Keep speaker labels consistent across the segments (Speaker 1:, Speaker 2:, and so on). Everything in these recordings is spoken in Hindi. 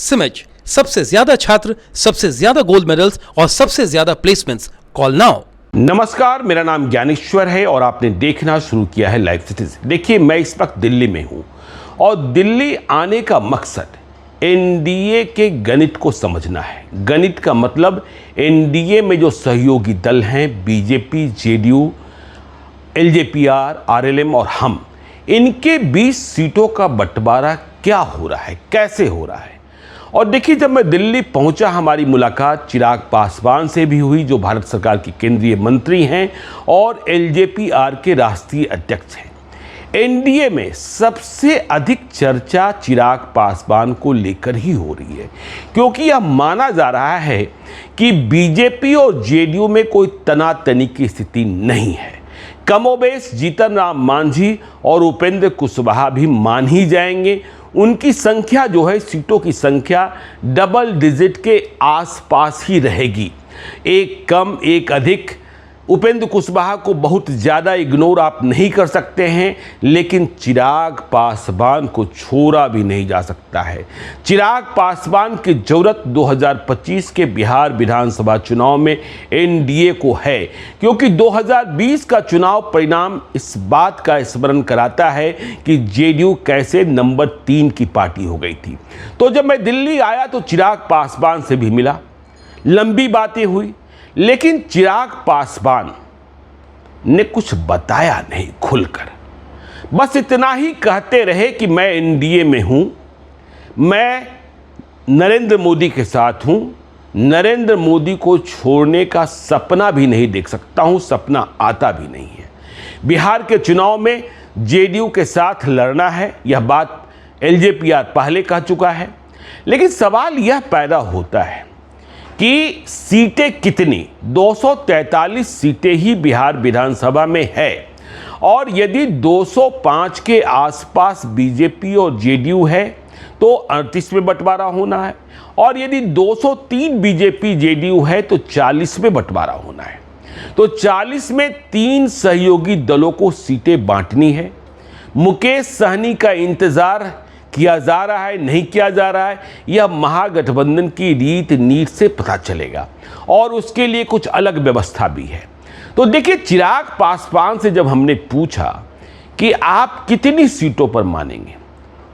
Speaker 1: सिमेज, सबसे ज्यादा छात्र, सबसे ज्यादा गोल्ड मेडल्स और सबसे ज्यादा प्लेसमेंट्स। Call now.
Speaker 2: नमस्कार, मेरा नाम ज्ञानेश्वर है और आपने देखना शुरू किया है लाइव सिटीज। देखिए, मैं इस वक्त दिल्ली में हूं और दिल्ली आने का मकसद एनडीए के गणित को समझना है। गणित का मतलब एनडीए में जो सहयोगी दल हैं, बीजेपी, जेडीयू, एलजेपीआर, आरएलएम और हम, इनके 20 सीटों का बंटवारा क्या हो रहा है, कैसे हो रहा है। और देखिए, जब मैं दिल्ली पहुंचा, हमारी मुलाकात चिराग पासवान से भी हुई, जो भारत सरकार के केंद्रीय मंत्री हैं और एलजेपीआर के राष्ट्रीय अध्यक्ष हैं। एनडीए में सबसे अधिक चर्चा चिराग पासवान को लेकर ही हो रही है, क्योंकि यह माना जा रहा है कि बीजेपी और जेडीयू में कोई तनातनी की स्थिति नहीं है। कमोबेश जीतन राम मांझी और उपेंद्र कुशवाहा भी मान ही जाएंगे। उनकी संख्या जो है, सीटों की संख्या डबल डिजिट के आसपास ही रहेगी, एक कम एक अधिक। उपेंद्र कुशवाहा को बहुत ज़्यादा इग्नोर आप नहीं कर सकते हैं, लेकिन चिराग पासवान को छोड़ा भी नहीं जा सकता है। चिराग पासवान की जरूरत 2025 के बिहार विधानसभा चुनाव में एनडीए को है, क्योंकि 2020 का चुनाव परिणाम इस बात का स्मरण कराता है कि जेडीयू कैसे नंबर 3 की पार्टी हो गई थी। तो जब मैं दिल्ली आया तो चिराग पासवान से भी मिला, लंबी बातें हुई, लेकिन चिराग पासवान ने कुछ बताया नहीं खुलकर। बस इतना ही कहते रहे कि मैं एनडीए में हूं, मैं नरेंद्र मोदी के साथ हूं, नरेंद्र मोदी को छोड़ने का सपना भी नहीं देख सकता हूं, सपना आता भी नहीं है। बिहार के चुनाव में जेडीयू के साथ लड़ना है, यह बात एलजेपीआर पहले कह चुका है। लेकिन सवाल यह पैदा होता है कि सीटें कितनी, 243 सीटें ही बिहार विधानसभा में है, और यदि 205 के आसपास बीजेपी और जेडीयू है तो 38 में बंटवारा होना है, और यदि 203 बीजेपी जेडीयू है तो 40 में बंटवारा होना है। तो 40 में 3 सहयोगी दलों को सीटें बांटनी है। मुकेश सहनी का इंतजार किया जा रहा है, नहीं किया जा रहा है, यह महागठबंधन की रीत नीति से पता चलेगा, और उसके लिए कुछ अलग व्यवस्था भी है। तो देखिए, चिराग पासवान से जब हमने पूछा कि आप कितनी सीटों पर मानेंगे,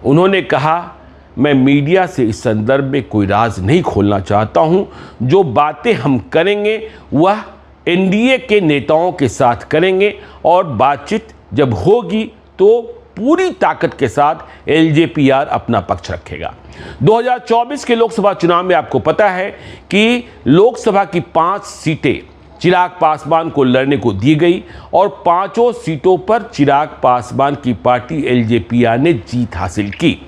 Speaker 2: उन्होंने कहा, मैं मीडिया से इस संदर्भ में कोई राज नहीं खोलना चाहता हूं, जो बातें हम करेंगे वह एनडीए के नेताओं के साथ करेंगे, और बातचीत जब होगी तो पूरी ताकत के साथ एलजेपीआर अपना पक्ष रखेगा। 2024 के लोकसभा चुनाव में आपको पता है कि लोकसभा की 5 सीटें चिराग पासवान को लड़ने को दी गई, और 5 सीटों पर चिराग पासवान की पार्टी एलजेपीआर ने जीत हासिल की।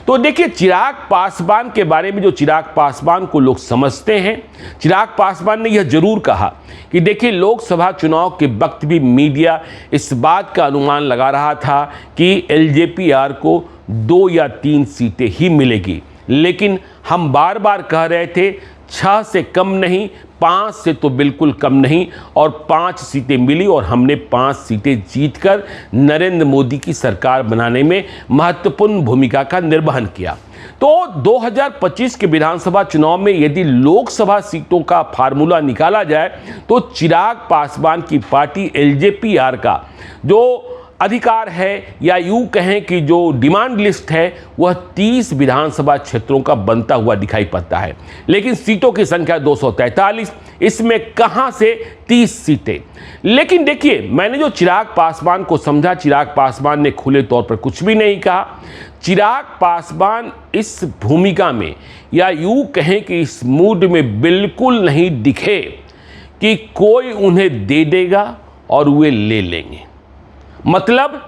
Speaker 2: तो देखिए, चिराग पासवान के बारे में जो चिराग पासवान को लोग समझते हैं, चिराग पासवान ने यह जरूर कहा कि देखिए, लोकसभा चुनाव के वक्त भी मीडिया इस बात का अनुमान लगा रहा था कि एलजेपीआर को 2 या 3 सीटें ही मिलेगी, लेकिन हम बार बार कह रहे थे 6 से कम नहीं, 5 से तो बिल्कुल कम नहीं, और 5 सीटें मिली, और हमने 5 सीटें जीतकर नरेंद्र मोदी की सरकार बनाने में महत्वपूर्ण भूमिका का निर्वहन किया। तो 2025 के विधानसभा चुनाव में यदि लोकसभा सीटों का फार्मूला निकाला जाए तो चिराग पासवान की पार्टी एलजेपीआर का जो अधिकार है, या यूं कहें कि जो डिमांड लिस्ट है, वह 30 विधानसभा क्षेत्रों का बनता हुआ दिखाई पड़ता है। लेकिन सीटों की संख्या 243, इसमें कहां से 30 सीटें। लेकिन देखिए, मैंने जो चिराग पासवान को समझा, चिराग पासवान ने खुले तौर पर कुछ भी नहीं कहा। चिराग पासवान इस भूमिका में, या यूं कहें कि इस मूड में बिल्कुल नहीं दिखे कि कोई उन्हें दे देगा और वे ले लेंगे। मतलब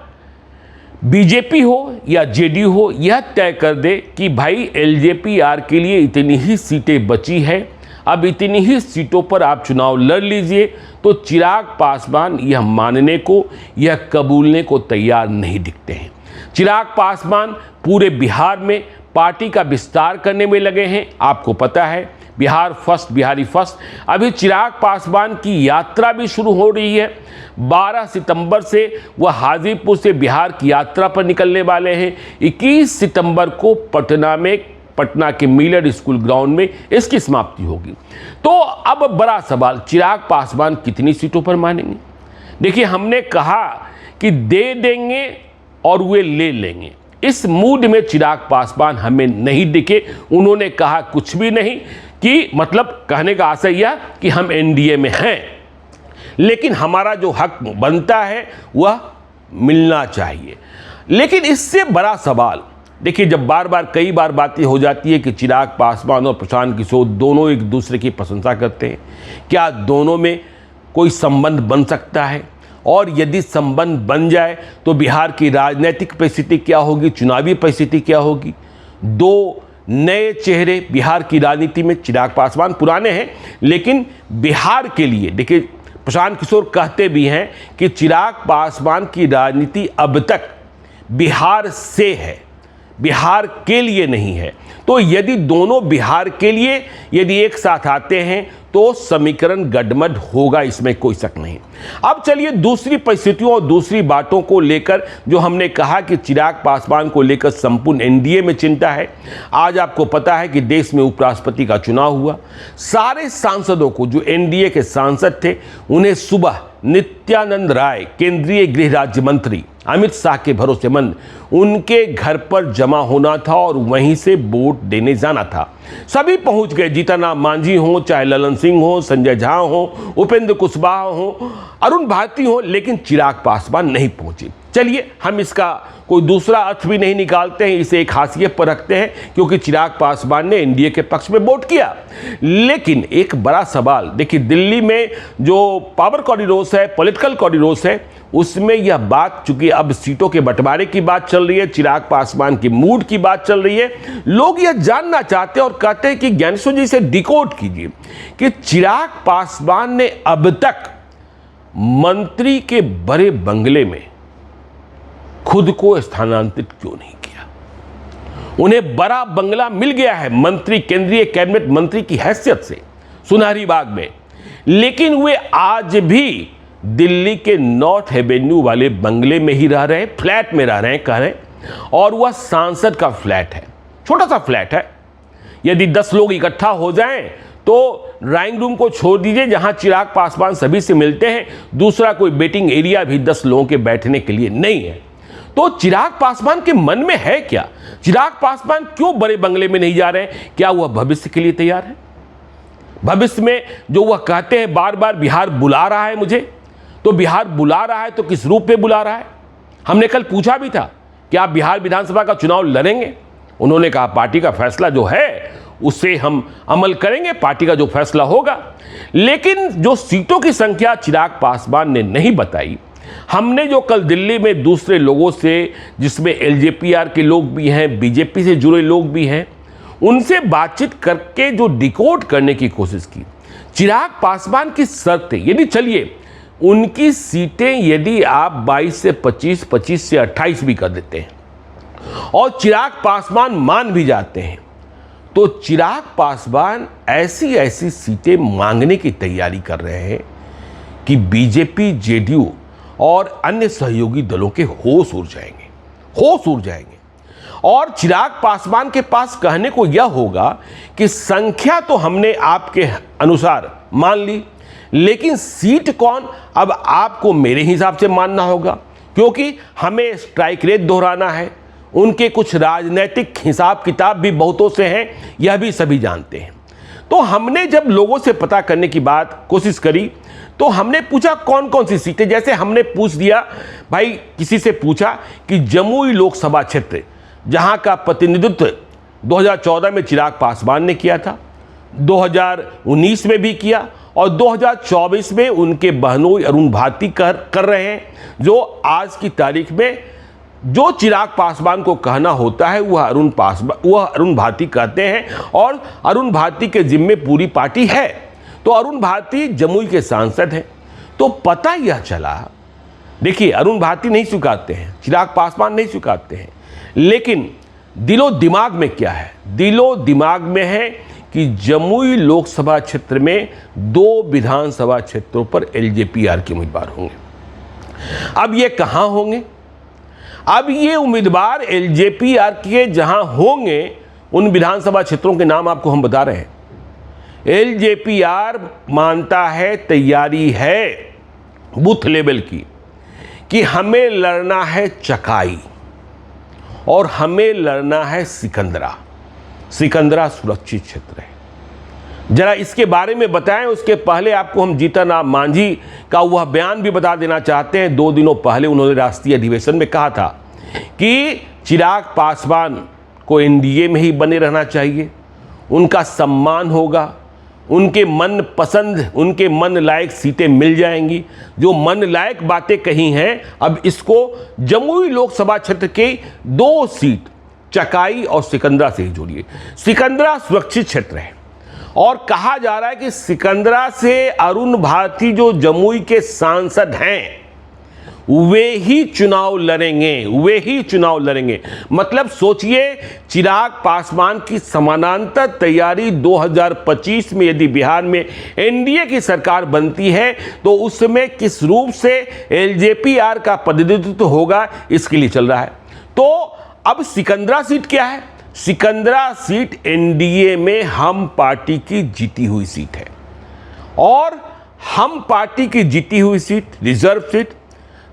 Speaker 2: बीजेपी हो या जेडीयू हो, यह तय कर दे कि भाई एलजेपीआर के लिए इतनी ही सीटें बची है, अब इतनी ही सीटों पर आप चुनाव लड़ लीजिए, तो चिराग पासवान यह मानने को, यह कबूलने को तैयार नहीं दिखते हैं। चिराग पासवान पूरे बिहार में पार्टी का विस्तार करने में लगे हैं। आपको पता है, बिहार फर्स्ट, बिहारी फर्स्ट। अभी चिराग पासवान की यात्रा भी शुरू हो रही है। 12 सितंबर से वह हाजीपुर से बिहार की यात्रा पर निकलने वाले हैं। 21 सितंबर को पटना में पटना के मिलर स्कूल ग्राउंड में इसकी समाप्ति होगी। तो अब बड़ा सवाल, चिराग पासवान कितनी सीटों पर मानेंगे? देखिए, हमने कहा कि दे देंगे और वे ले लेंगे। इस मूड में चिराग पासवान हमें नहीं दिखे। उन्होंने कहा कुछ भी नहीं, कि मतलब कहने का आशय यह कि हम एनडीए में हैं, लेकिन हमारा जो हक बनता है वह मिलना चाहिए। लेकिन इससे बड़ा सवाल, देखिए, जब बार बार कई बार बातें हो जाती है कि चिराग पासवान और प्रशांत किशोर दोनों एक दूसरे की प्रशंसा करते हैं, क्या दोनों में कोई संबंध बन सकता है? और यदि संबंध बन जाए तो बिहार की राजनीतिक परिस्थिति क्या होगी, चुनावी परिस्थिति क्या होगी? दो नए चेहरे बिहार की राजनीति में, चिराग पासवान पुराने हैं, लेकिन बिहार के लिए, देखिए, प्रशांत किशोर कहते भी हैं कि चिराग पासवान की राजनीति अब तक बिहार से है, बिहार के लिए नहीं है। तो यदि दोनों बिहार के लिए यदि एक साथ आते हैं तो समीकरण गड़बड़ होगा, इसमें कोई शक नहीं। अब चलिए दूसरी परिस्थितियों और दूसरी बातों को लेकर, जो हमने कहा कि चिराग पासवान को लेकर संपूर्ण एनडीए में चिंता है। आज आपको पता है कि देश में उपराष्ट्रपति का चुनाव हुआ। सारे सांसदों को, जो एनडीए के सांसद थे, उन्हें सुबह नित्यानंद राय, केंद्रीय गृह राज्य मंत्री, अमित शाह के भरोसेमंद, उनके घर पर जमा होना था और वहीं से वोट देने जाना था। सभी पहुंच गए, जीतन राम मांझी हो, चाहे ललन सिंह हो, संजय झा हो, उपेंद्र कुशवाहा हो, अरुण भारती हो, लेकिन चिराग पासवान नहीं पहुंचे। चलिए, हम इसका कोई दूसरा अर्थ भी नहीं निकालते हैं, इसे एक हाशिए पर रखते हैं, क्योंकि चिराग पासवान ने एनडीए के पक्ष में वोट किया। लेकिन एक बड़ा सवाल, देखिए, दिल्ली में जो पावर कॉरिडोर्स है, पॉलिटिकल कॉरिडोर्स है, उसमें यह बात, चूंकि अब सीटों के बंटवारे की बात चल रही है, चिराग पासवान की मूड की बात चल रही है, लोग यह जानना चाहते हैं और कहते हैं कि ज्ञानेश्वर जी इसे डिकोड कीजिए कि चिराग पासवान ने अब तक मंत्री के बड़े बंगले में खुद को स्थानांतरित क्यों नहीं किया? उन्हें बड़ा बंगला मिल गया है मंत्री, केंद्रीय कैबिनेट मंत्री की हैसियत से, सुनहरी बाग में, लेकिन वे आज भी दिल्ली के नॉर्थ एवेन्यू वाले बंगले में ही रह रहे हैं, फ्लैट में रह रहे हैं, कह रहे हैं, और वह सांसद का फ्लैट है, छोटा सा फ्लैट है। यदि 10 लोग इकट्ठा हो जाएं तो ड्राइंग रूम को छोड़ दीजिए, जहां चिराग पासवान सभी से मिलते हैं, दूसरा कोई वेटिंग एरिया भी 10 लोगों के बैठने के लिए नहीं है। तो चिराग पासवान के मन में है क्या? चिराग पासवान क्यों बड़े बंगले में नहीं जा रहे हैं? क्या वह भविष्य के लिए तैयार है? भविष्य में जो वह कहते हैं बार बार, बिहार बुला रहा है मुझे, तो बिहार बुला रहा है तो किस रूप में बुला रहा है? हमने कल पूछा भी था कि आप बिहार विधानसभा का चुनाव लड़ेंगे? उन्होंने कहा पार्टी का फैसला जो है उससे हम अमल करेंगे, पार्टी का जो फैसला होगा। लेकिन जो सीटों की संख्या चिराग पासवान ने नहीं बताई, हमने जो कल दिल्ली में दूसरे लोगों से, जिसमें एलजेपीआर के लोग भी हैं, बीजेपी से जुड़े लोग भी हैं, उनसे बातचीत करके जो डिकोड करने की कोशिश की, चिराग पासवान की शर्त, यदि चलिए उनकी सीटें यदि आप 22 से 25, 25 से 28 भी कर देते हैं और चिराग पासवान मान भी जाते हैं, तो चिराग पासवान ऐसी ऐसी सीटें मांगने की तैयारी कर रहे हैं कि बीजेपी, जेडीयू और अन्य सहयोगी दलों के होश उड़ जाएंगे। और चिराग पासवान के पास कहने को यह होगा कि संख्या तो हमने आपके अनुसार मान ली, लेकिन सीट कौन, अब आपको मेरे हिसाब से मानना होगा, क्योंकि हमें स्ट्राइक रेट दोहराना है। उनके कुछ राजनीतिक हिसाब किताब भी बहुतों से हैं, यह भी सभी जानते हैं। तो हमने जब लोगों से पता करने की बात कोशिश करी, तो हमने पूछा कौन कौन सी सीटें, जैसे हमने पूछ दिया भाई, किसी से पूछा कि जमुई लोकसभा क्षेत्र, जहां का प्रतिनिधित्व 2014 में चिराग पासवान ने किया था, 2019 में भी किया और 2024 में उनके बहनोई अरुण भारती कर रहे हैं, जो आज की तारीख में जो चिराग पासवान को कहना होता है वह अरुण भारती कहते हैं, और अरुण भारती के जिम्मे पूरी पार्टी है। तो अरुण भारती जमुई के सांसद हैं। तो पता यह चला, देखिए अरुण भारती नहीं स्वीकारते हैं, चिराग पासवान नहीं स्वीकारते हैं, लेकिन दिलो दिमाग में क्या है? दिलो दिमाग में है कि जमुई लोकसभा क्षेत्र में 2 विधानसभा क्षेत्रों पर एलजेपीआर के उम्मीदवार होंगे। अब ये कहां होंगे? अब ये उम्मीदवार एलजेपीआर के जहां होंगे उन विधानसभा क्षेत्रों के नाम आपको हम बता रहे हैं। एलजेपीआर मानता है, तैयारी है बूथ लेवल की, कि हमें लड़ना है चकाई और हमें लड़ना है सिकंदरा। सिकंदरा सुरक्षित क्षेत्र है। जरा इसके बारे में बताएं। उसके पहले आपको हम जीतन राम मांझी का वह बयान भी बता देना चाहते हैं। 2 दिनों पहले उन्होंने राष्ट्रीय अधिवेशन में कहा था कि चिराग पासवान को एनडीए में ही बने रहना चाहिए, उनका सम्मान होगा, उनके मन पसंद, उनके मन लायक सीटें मिल जाएंगी। जो मन लायक बातें कही हैं, अब इसको जमुई लोकसभा क्षेत्र के 2 सीट चकाई और सिकंदरा से ही जोड़िए। सिकंदरा सुरक्षित क्षेत्र है और कहा जा रहा है कि सिकंदरा से अरुण भारती जो जमुई के सांसद हैं वे ही चुनाव लड़ेंगे। मतलब सोचिए, चिराग पासवान की समानांतर तैयारी 2025 में यदि बिहार में एनडीए की सरकार बनती है तो उसमें किस रूप से एलजेपीआर का प्रतिनिधित्व होगा, इसके लिए चल रहा है। तो अब सिकंदरा सीट क्या है? सिकंदरा सीट एनडीए में हम पार्टी की जीती हुई सीट है और हम पार्टी की जीती हुई seat, reserve seat,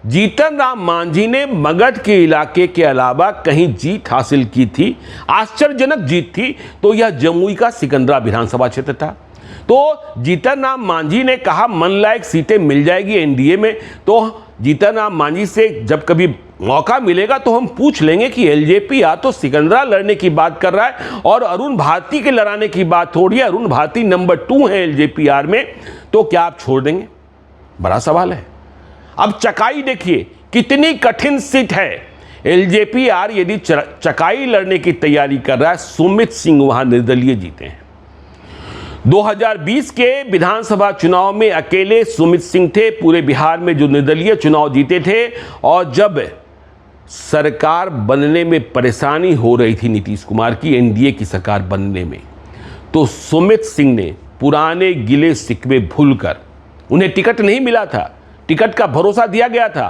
Speaker 2: Jitan Ram Manjhi ने मगध के इलाके के अलावा कहीं जीत हासिल की थी, आश्चर्यजनक जीत थी, तो यह जमुई का सिकंदरा विधानसभा क्षेत्र था। तो जीतन राम मांझी ने कहा मन लायक सीटें मिल जाएगी एनडीए में। तो जीतन राम मांझी से जब कभी मौका मिलेगा तो हम पूछ लेंगे कि एलजेपीआर तो सिकंदरा लड़ने की बात कर रहा है और अरुण भारती के लड़ाने की बात हो रही है। अरुण भारती नंबर 2 है एलजेपीआर में, तो क्या आप छोड़ देंगे? बड़ा सवाल है। अब चकाई देखिए कितनी कठिन सीट है। एलजेपीआर यदि चकाई लड़ने की तैयारी कर रहा है, सुमित सिंह वहां निर्दलीय जीते हैं। 2020 के विधानसभा चुनाव में अकेले सुमित सिंह थे पूरे बिहार में जो निर्दलीय चुनाव जीते थे। और जब सरकार बनने में परेशानी हो रही थी नीतीश कुमार की, एनडीए की सरकार बनने में, तो सुमित सिंह ने पुराने गिले शिकवे भूलकर, उन्हें टिकट नहीं मिला था, टिकट का भरोसा दिया गया था,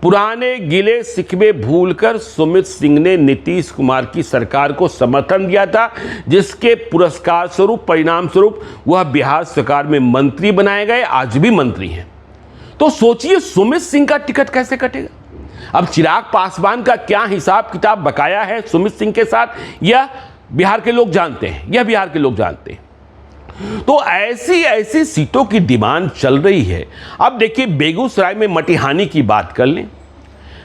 Speaker 2: पुराने गिले शिकवे भूलकर सुमित सिंह ने नीतीश कुमार की सरकार को समर्थन दिया था, जिसके पुरस्कार स्वरूप, परिणाम स्वरूप वह बिहार सरकार में मंत्री बनाए गए, आज भी मंत्री हैं। तो सोचिए सुमित सिंह का टिकट कैसे कटेगा। अब चिराग पासवान का क्या हिसाब किताब बकाया है सुमित सिंह के साथ, यह बिहार के लोग जानते हैं। तो ऐसी सीटों की डिमांड चल रही है। अब देखिए बेगूसराय में मटिहानी की बात कर लें।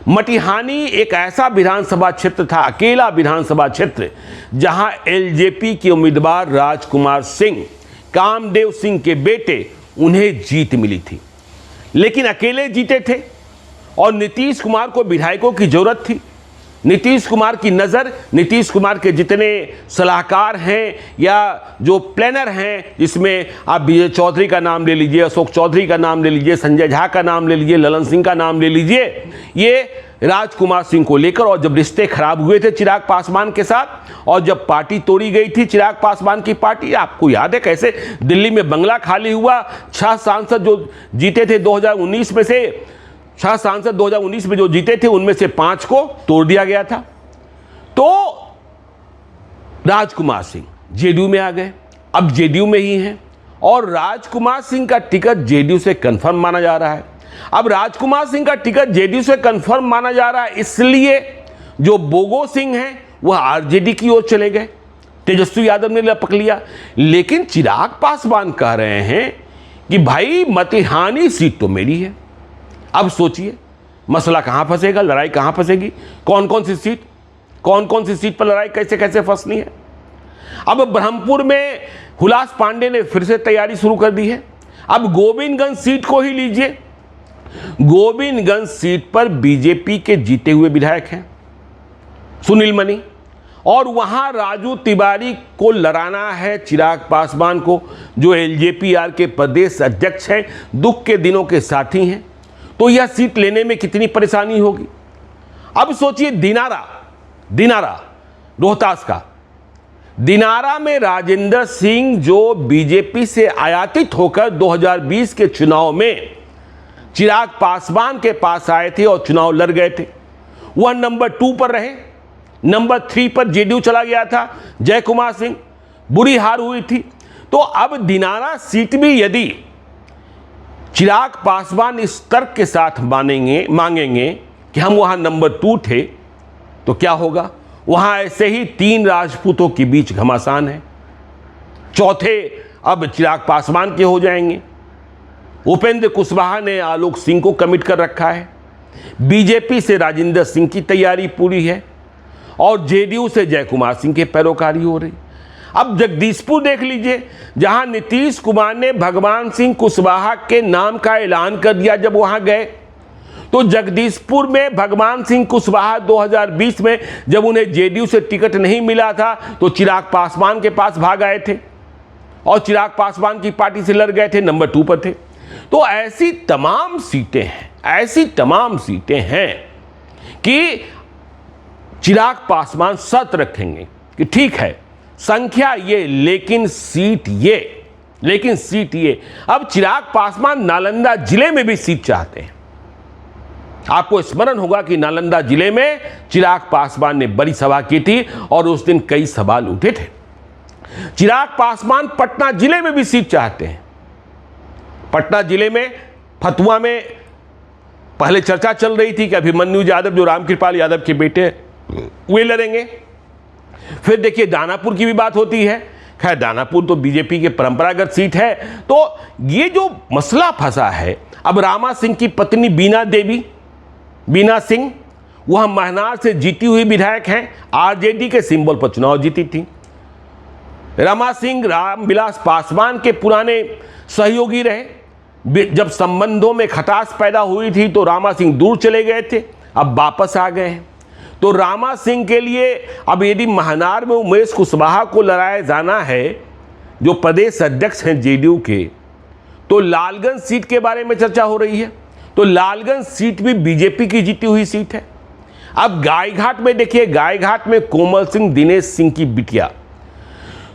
Speaker 2: मटिहानी एक ऐसा विधानसभा क्षेत्र था, अकेला विधानसभा क्षेत्र, जहां एलजेपी के उम्मीदवार राजकुमार सिंह, कामदेव सिंह के बेटे, उन्हें जीत मिली थी, लेकिन अकेले जीते थे और नीतीश कुमार को विधायकों की जरूरत थी। नीतीश कुमार की नज़र, नीतीश कुमार के जितने सलाहकार हैं या जो प्लानर हैं, जिसमें आप विजय चौधरी का नाम ले लीजिए, अशोक चौधरी का नाम ले लीजिए, संजय झा का नाम ले लीजिए, ललन सिंह का नाम ले लीजिए, ये राजकुमार सिंह को लेकर, और जब रिश्ते खराब हुए थे चिराग पासवान के साथ और जब पार्टी तोड़ी गई थी चिराग पासवान की पार्टी, आपको याद है कैसे दिल्ली में बंगला खाली हुआ। 6 सांसद जो जीते थे 2019 में से, 6 सांसद 2019 में जो जीते थे उनमें से 5 को तोड़ दिया गया था। तो राजकुमार सिंह जेडीयू में आ गए, अब जेडीयू में ही हैं और राजकुमार सिंह का टिकट जेडीयू से कंफर्म माना जा रहा है। अब राजकुमार सिंह का टिकट जेडीयू से कंफर्म माना जा रहा है, इसलिए जो बोगो सिंह हैं वह आरजेडी की ओर चले गए, तेजस्वी यादव ने लपक लिया। लेकिन चिराग पासवान कह रहे हैं कि भाई मटिहानी सीट तो मेरी है। अब सोचिए मसला कहां फंसेगा, लड़ाई कहां फंसेगी, कौन कौन सी सीट पर लड़ाई कैसे कैसे फंसनी है। अब ब्रह्मपुर में हुलास पांडे ने फिर से तैयारी शुरू कर दी है। अब गोविंदगंज सीट को ही लीजिए, गोविंदगंज सीट पर बीजेपी के जीते हुए विधायक हैं सुनील मनी, और वहां राजू तिवारी को लड़ाना है चिराग पासवान को, जो एलजेपीआर के प्रदेश अध्यक्ष हैं, दुख के दिनों के साथी हैं। तो यह सीट लेने में कितनी परेशानी होगी। अब सोचिए दिनारा रोहतास का, दिनारा में राजेंद्र सिंह जो बीजेपी से आयातित होकर 2020 के चुनाव में चिराग पासवान के पास आए थे और चुनाव लड़ गए थे, वह नंबर 2 पर रहे। नंबर 3 पर जेडीयू चला गया था, जय कुमार सिंह, बुरी हार हुई थी। तो अब दिनारा सीट भी यदि चिराग पासवान इस तर्क के साथ मांगेंगे कि हम वहां नंबर 2 थे, तो क्या होगा? वहां ऐसे ही 3 राजपूतों के बीच घमासान है। चौथे अब चिराग पासवान के हो जाएंगे। उपेंद्र कुशवाहा ने आलोक सिंह को कमिट कर रखा है। बीजेपी से राजेंद्र सिंह की तैयारी पूरी है और जेडीयू से जय कुमार सिंह के पैरोकारी हो रही। अब जगदीशपुर देख लीजिए, जहां नीतीश कुमार ने भगवान सिंह कुशवाहा के नाम का ऐलान कर दिया। जब वहां गए तो जगदीशपुर में भगवान सिंह कुशवाहा 2020 में जब उन्हें जेडीयू से टिकट नहीं मिला था तो चिराग पासवान के पास भाग आए थे और चिराग पासवान की पार्टी से लड़ गए थे, नंबर 2 पर थे। तो ऐसी तमाम सीटें हैं कि चिराग पासवान शर्त रखेंगे कि ठीक है, संख्या ये लेकिन सीट ये। अब चिराग पासवान नालंदा जिले में भी सीट चाहते हैं। आपको स्मरण होगा कि नालंदा जिले में चिराग पासवान ने बड़ी सभा की थी और उस दिन कई सवाल उठे थे। चिराग पासवान पटना जिले में भी सीट चाहते हैं। पटना जिले में फतुआ में पहले चर्चा चल रही थी कि अभिमन्यु यादव जो रामकृपाल यादव के बेटे वे लड़ेंगे। फिर देखिए दानापुर की भी बात होती है। खैर दानापुर तो बीजेपी के परंपरागत सीट है। तो ये जो मसला फंसा है, अब रामा सिंह की पत्नी बीना सिंह वह महनार से जीती हुई विधायक हैं, आरजेडी के सिंबल पर चुनाव जीती थी। रमा सिंह रामविलास पासवान के पुराने सहयोगी रहे। जब संबंधों में खटास पैदा हुई थी तो रामा सिंह दूर चले गए थे, अब वापस आ गए हैं। तो रामा सिंह के लिए अब यदि महनार में उमेश कुशवाहा को लड़ाया जाना है, जो प्रदेश अध्यक्ष हैं जेडीयू के, तो लालगंज सीट के बारे में चर्चा हो रही है। तो लालगंज सीट भी बीजेपी की जीती हुई सीट है। अब गायघाट में देखिए, गायघाट में कोमल सिंह दिनेश सिंह की बिटिया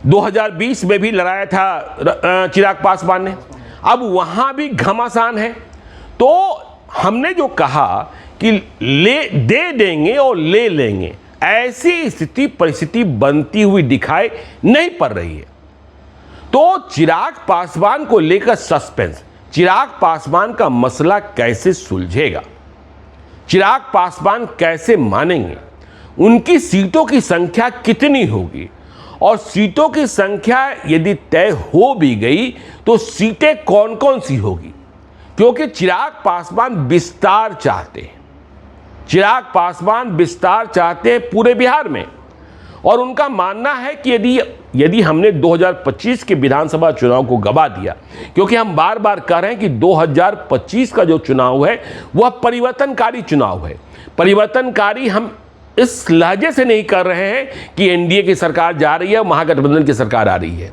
Speaker 2: 2020 में भी लड़ाया था चिराग पासवान ने। अब वहां भी घमासान है। तो हमने जो कहा कि दे देंगे और ले लेंगे, ऐसी परिस्थिति बनती हुई दिखाई नहीं पड़ रही है। तो चिराग पासवान को लेकर सस्पेंस, चिराग पासवान का मसला कैसे सुलझेगा, चिराग पासवान कैसे मानेंगे, उनकी सीटों की संख्या कितनी होगी, और सीटों की संख्या यदि तय हो भी गई तो सीटें कौन कौन सी होगी, क्योंकि चिराग पासवान विस्तार चाहते हैं। चिराग पासवान विस्तार चाहते हैं पूरे बिहार में, और उनका मानना है कि यदि हमने 2025 के विधानसभा चुनाव को गवा दिया, क्योंकि हम बार बार कह रहे हैं कि 2025 का जो चुनाव है वह परिवर्तनकारी चुनाव है। परिवर्तनकारी हम इस लहजे से नहीं कर रहे हैं कि एनडीए की सरकार जा रही है, महागठबंधन की सरकार आ रही है।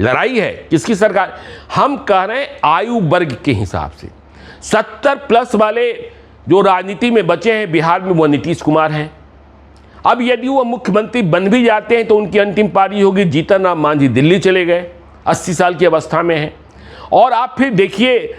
Speaker 2: लड़ाई है किसकी सरकार, हम कह रहे हैं आयु वर्ग के हिसाब से 70+ वाले जो राजनीति में बचे हैं बिहार में, वह नीतीश कुमार हैं। अब यदि वो मुख्यमंत्री बन भी जाते हैं तो उनकी अंतिम पारी होगी। जीतन राम मांझी दिल्ली चले गए, 80 साल की अवस्था में हैं। और आप फिर देखिए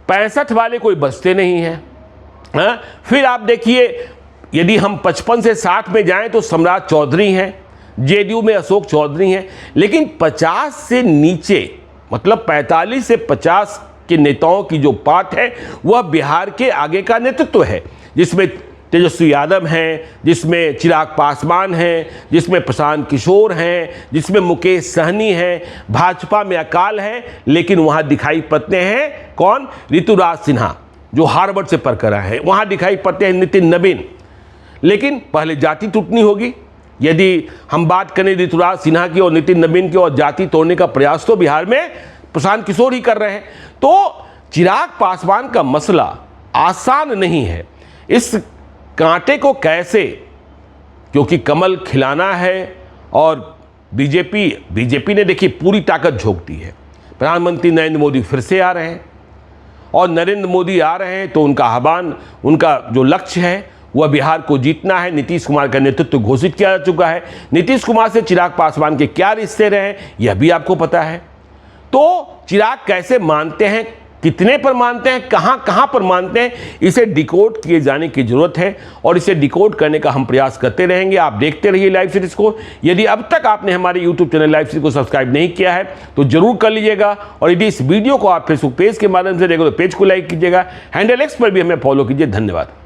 Speaker 2: 65 वाले कोई बचते नहीं हैं। फिर आप देखिए यदि हम 55 से 60 में जाएं तो सम्राट चौधरी हैं, जेडीयू में अशोक चौधरी हैं। लेकिन 50 से नीचे, मतलब 45 से 50 के नेताओं की जो पार्ट है वह बिहार के आगे का नेतृत्व है, जिसमें तेजस्वी यादव हैं, जिसमें चिराग पासवान हैं, जिसमें प्रशांत किशोर हैं, जिसमें मुकेश सहनी हैं। भाजपा में अकाल है, लेकिन वहां दिखाई पड़ते हैं कौन, ऋतुराज सिन्हा जो हार्वर्ड से पढ़ कर आए हैं। वहां दिखाई पड़ते हैं नितिन नवीन। लेकिन पहले जाति टूटनी होगी। यदि हम बात करें ऋतुराज सिन्हा की और नितिन नवीन की, और जाति तोड़ने का प्रयास तो बिहार में प्रशांत किशोर ही कर रहे हैं। तो चिराग पासवान का मसला आसान नहीं है। इस कांटे को कैसे, क्योंकि कमल खिलाना है और बीजेपी ने देखिए पूरी ताकत झोंक दी है। प्रधानमंत्री नरेंद्र मोदी फिर से आ रहे हैं, और नरेंद्र मोदी आ रहे हैं तो उनका आह्वान, उनका जो लक्ष्य है वह बिहार को जीतना है। नीतीश कुमार का नेतृत्व घोषित किया जा चुका है। नीतीश कुमार से चिराग पासवान के क्या रिश्ते रहे यह भी आपको पता है। तो चिराग कैसे मानते हैं कितने पर मानते हैं, कहां पर मानते हैं, इसे डिकोड किए जाने की जरूरत है और इसे डिकोड करने का हम प्रयास करते रहेंगे। आप देखते रहिए लाइव सीरीज को। यदि अब तक आपने हमारे यूट्यूब चैनल लाइव सीरीज को सब्सक्राइब नहीं किया है तो जरूर कर लीजिएगा, और यदि इस वीडियो को आप फेसबुक पेज के माध्यम से देखो तो पेज को लाइक कीजिएगा, हैंडल एक्स पर भी हमें फॉलो कीजिए। धन्यवाद।